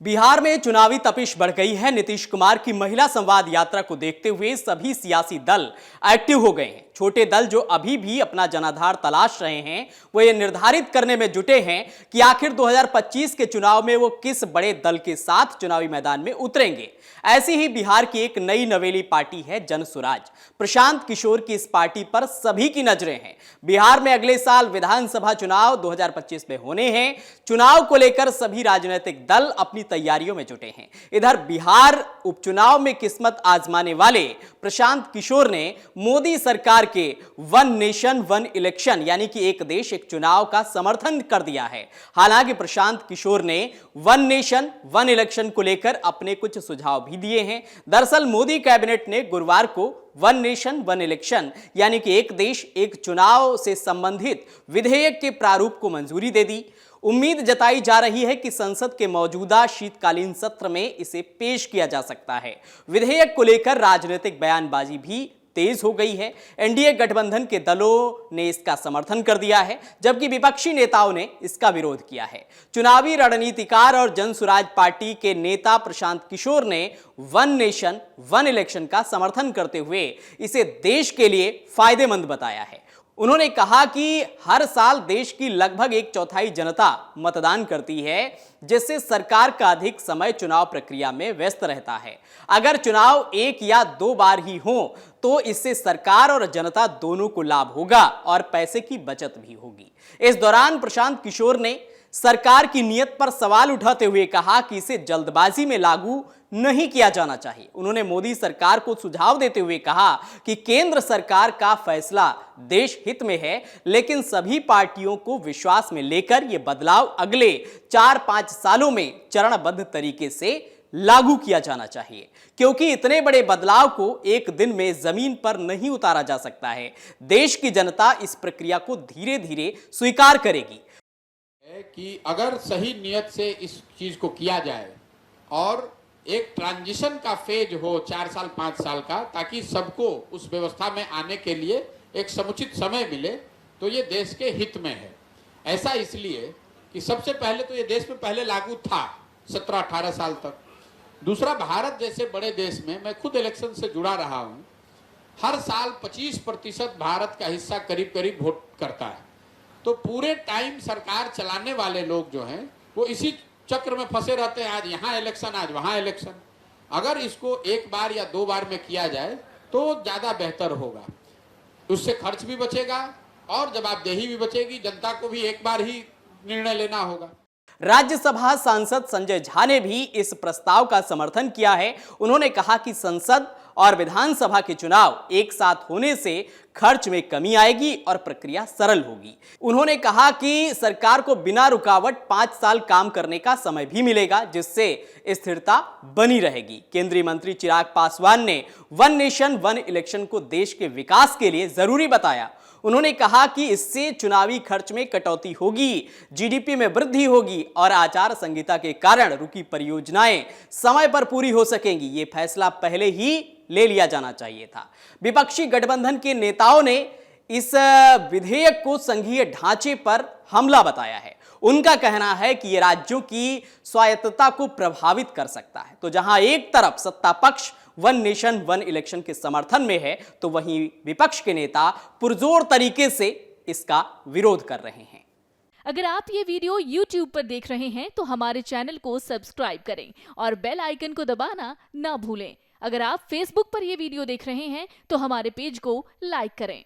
बिहार में चुनावी तपिश बढ़ गई है। नीतीश कुमार की महिला संवाद यात्रा को देखते हुए सभी सियासी दल एक्टिव हो गए हैं। छोटे दल जो अभी भी अपना जनाधार तलाश रहे हैं, वो ये निर्धारित करने में जुटे हैं कि आखिर 2025 के चुनाव में वो किस बड़े दल के साथ चुनावी मैदान में उतरेंगे। ऐसी ही बिहार की एक नई नवेली पार्टी है जनसुराज। प्रशांत किशोर की इस पार्टी पर सभी की नजरें हैं। बिहार में अगले साल विधानसभा चुनाव 2025 में होने हैं। चुनाव को लेकर सभी राजनीतिक दल अपनी तैयारियों में जुटे हैं। इधर बिहार उपचुनाव में किस्मत आजमाने वाले प्रशांत किशोर ने मोदी सरकार के वन नेशन वन इलेक्शन यानी कि एक देश एक चुनाव का समर्थन कर दिया है। हालांकि प्रशांत किशोर ने वन नेशन वन इलेक्शन को लेकर अपने कुछ सुझाव भी दिए हैं। दरअसल मोदी कैबिनेट ने गुरुवार को वन नेशन वन इलेक्शन यानी कि एक देश एक चुनाव से संबंधित विधेयक के प्रारूप को मंजूरी दे दी। उम्मीद जताई जा रही है कि संसद के मौजूदा शीतकालीन सत्र में इसे पेश किया जा सकता है। विधेयक को लेकर राजनीतिक बयानबाजी भी तेज हो गई है। एनडीए गठबंधन के दलों ने इसका समर्थन कर दिया है, जबकि विपक्षी नेताओं ने इसका विरोध किया है। चुनावी रणनीतिकार और जनसुराज पार्टी के नेता प्रशांत किशोर ने वन नेशन वन इलेक्शन का समर्थन करते हुए इसे देश के लिए फायदेमंद बताया है। उन्होंने कहा कि हर साल देश की लगभग 1/4 जनता मतदान करती है, जिससे सरकार का अधिक समय चुनाव प्रक्रिया में व्यस्त रहता है। अगर चुनाव 1 या 2 बार ही हो तो इससे सरकार और जनता दोनों को लाभ होगा और पैसे की बचत भी होगी। इस दौरान प्रशांत किशोर ने सरकार की नीयत पर सवाल उठाते हुए कहा कि इसे जल्दबाजी में लागू नहीं किया जाना चाहिए। उन्होंने मोदी सरकार को सुझाव देते हुए कहा कि केंद्र सरकार का फैसला देश हित में है, लेकिन सभी पार्टियों को विश्वास में लेकर यह बदलाव अगले 4-5 सालों में चरणबद्ध तरीके से लागू किया जाना चाहिए, क्योंकि इतने बड़े बदलाव को एक दिन में जमीन पर नहीं उतारा जा सकता है। देश की जनता इस प्रक्रिया को धीरे धीरे स्वीकार करेगी। कि अगर सही नियत से इस चीज को किया जाए और एक ट्रांजिशन का फेज हो 4 साल 5 साल का, ताकि सबको उस व्यवस्था में आने के लिए एक समुचित समय मिले, तो ये देश के हित में है। ऐसा इसलिए कि सबसे पहले तो ये देश में पहले लागू था 17-18 साल तक। दूसरा, भारत जैसे बड़े देश में मैं खुद इलेक्शन से जुड़ा रहा हूँ, हर साल 25% भारत का हिस्सा करीब करीब वोट करता है। तो पूरे टाइम सरकार चलाने वाले लोग जो हैं वो इसी चक्र में फंसे रहते हैं, आज यहाँ इलेक्शन आज वहाँ इलेक्शन। अगर इसको 1 बार या 2 बार में किया जाए तो ज़्यादा बेहतर होगा। उससे खर्च भी बचेगा और जवाबदेही भी बचेगी। जनता को भी 1 बार ही निर्णय लेना होगा। राज्यसभा सांसद संजय झा ने भी इस प्रस्ताव का समर्थन किया है। उन्होंने कहा कि संसद और विधानसभा के चुनाव एक साथ होने से खर्च में कमी आएगी और प्रक्रिया सरल होगी। उन्होंने कहा कि सरकार को बिना रुकावट 5 साल काम करने का समय भी मिलेगा, जिससे स्थिरता बनी रहेगी। केंद्रीय मंत्री चिराग पासवान ने वन नेशन वन इलेक्शन को देश के विकास के लिए जरूरी बताया। उन्होंने कहा कि इससे चुनावी खर्च में कटौती होगी, जीडीपी में वृद्धि होगी और आचार संहिता के कारण रुकी परियोजनाएं समय पर पूरी हो सकेंगी। ये फैसला पहले ही ले लिया जाना चाहिए था। विपक्षी गठबंधन के नेताओं ने इस विधेयक को संघीय ढांचे पर हमला बताया है। उनका कहना है कि यह राज्यों की स्वायत्तता को प्रभावित कर सकता है। तो जहां एक तरफ सत्ता पक्ष वन नेशन वन इलेक्शन के समर्थन में है, तो वहीं विपक्ष के नेता पुरजोर तरीके से इसका विरोध कर रहे हैं। अगर आप ये वीडियो YouTube पर देख रहे हैं तो हमारे चैनल को सब्सक्राइब करें और बेल आइकन को दबाना ना भूलें। अगर आप Facebook पर ये वीडियो देख रहे हैं तो हमारे पेज को लाइक करें।